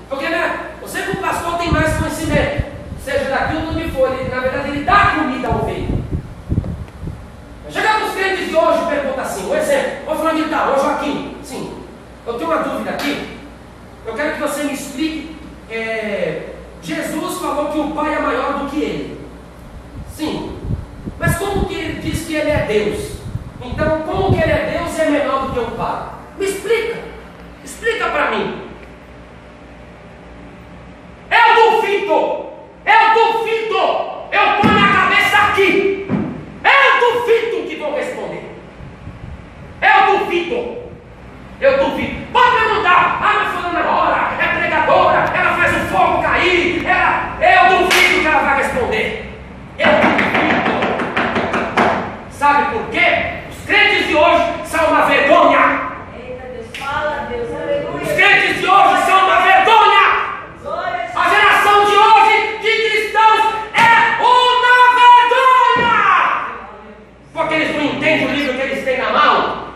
Porque, né? Eu sei que o pastor tem mais conhecimento, seja daquilo ou onde for, ele, na verdade, ele dá comida à ovelha. Chega nos crentes de hoje e pergunta assim, um exemplo, ô fulano de tal, ô Joaquim, sim, eu tenho uma dúvida aqui, eu quero que você me explique, Jesus falou que o Pai é maior do que Ele. Sim, mas como que Ele diz que Ele é Deus? Então, como que Ele é Deus e é menor do que o Pai? Me explica, explica para mim. Eu duvido, eu ponho a cabeça aqui, eu duvido que vão responder, eu duvido, pode perguntar, mas fulana na hora, é pregadora, ela faz o fogo cair, eu duvido que ela vai responder, eu duvido, sabe por quê? Os crentes de hoje são uma vergonha, Eita Deus, fala Deus, aleluia. os crentes de hoje são uma vergonha. A geração de hoje de cristãos é uma vergonha, porque eles não entendem o livro que eles têm na mão.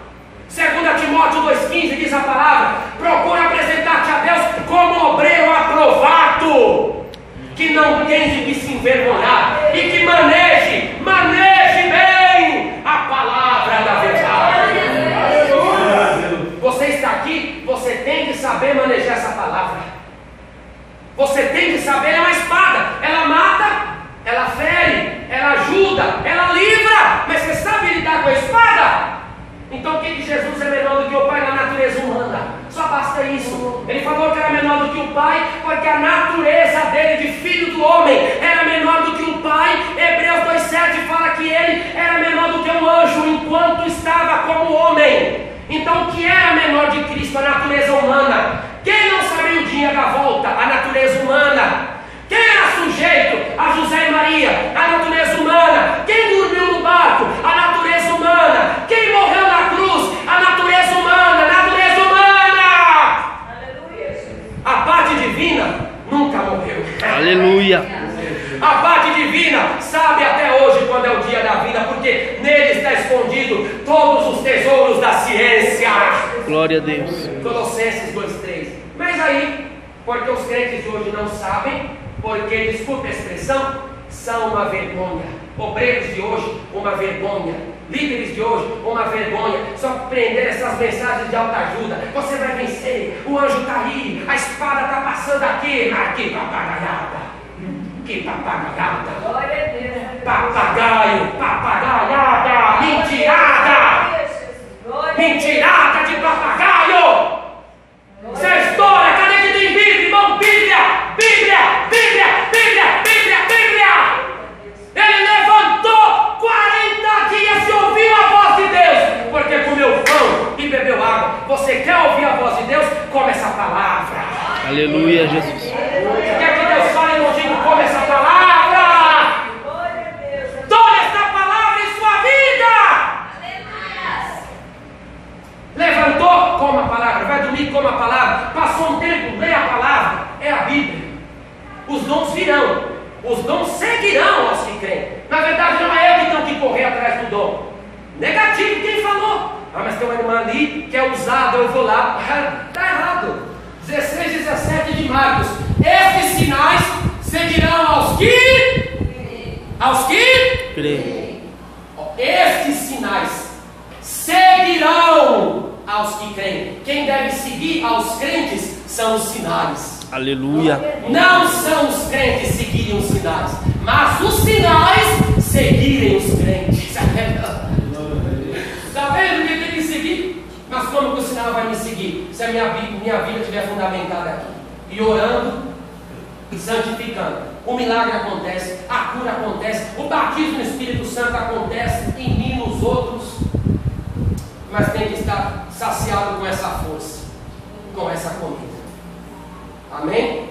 2 Timóteo 2,15 diz a palavra: procura apresentar-te a Deus como obreiro aprovado, que não tem de que se envergonhar e que maneje bem a palavra da verdade. Você está aqui, você tem que saber manejar essa palavra. Você tem que saber, ela é uma espada, ela mata, ela fere, ela ajuda, ela livra, mas você sabe lidar com a espada? Então o que Jesus é menor do que o Pai na natureza humana? Só basta isso. Ele falou que era menor do que o Pai, porque a natureza dele de filho do homem era menor do que o Pai. Hebreus 2,7 fala que ele era menor do que um anjo, enquanto estava como homem. Então o que era menor de Cristo? A natureza humana. Quem não sabia o dia da volta? A natureza humana. Quem era sujeito a José e Maria? A natureza humana. Quem dormiu no barco? A natureza humana. Quem morreu na cruz? A natureza humana. Natureza humana. Aleluia. A parte divina nunca morreu. Aleluia. A parte divina sabe até hoje quando é o dia da vida, porque nele está escondido todos os tesouros da ciência. Glória a Deus. Colossenses 2,3. Mas aí, porque os crentes de hoje não sabem, porque, desculpe a expressão, são uma vergonha. Obreiros de hoje, uma vergonha. Líderes de hoje, uma vergonha. Só prender essas mensagens de autoajuda. Você vai vencer, o anjo está aí, a espada está passando aqui. Ah, que papagaiada! Que papagaiada! Glória a Deus. Papagaio, papagaiada! Mentirada! Mentirada de papagaio! Isso é história, cadê que tem Bíblia, irmão? Bíblia! Bíblia! Bíblia! Bíblia! Bíblia! Bíblia! Ele levantou 40 dias e ouviu a voz de Deus, porque comeu pão e bebeu água. Você quer ouvir a voz de Deus? Come essa palavra. Aleluia, Jesus. Quer que Deus fale contigo? Come essa palavra. Tome essa palavra em sua vida. Levantou, coma a palavra. Vai dormir, coma a palavra. Passou um tempo, lê a palavra. É a Bíblia. Os dons virão. Os dons seguirão aos que creem. Na verdade, não é eu que tenho que correr atrás do dom. Negativo, quem falou? Mas tem uma irmã ali que é usada, eu vou lá. Está errado. 16, 17 de Marcos. Estes sinais seguirão aos que Creio. Estes sinais seguirão aos que creem. Quem deve seguir aos crentes são os sinais. Aleluia. Não são os crentes seguirem os sinais, mas os sinais seguirem os crentes. Está vendo que tem que seguir? Mas como que o sinal vai me seguir? Se a minha vida estiver fundamentada aqui, e orando e santificando, o milagre acontece, a cura acontece, o batismo no Espírito Santo acontece em mim, nos outros. Mas tem que estar saciado com essa força, com essa comida. Amém?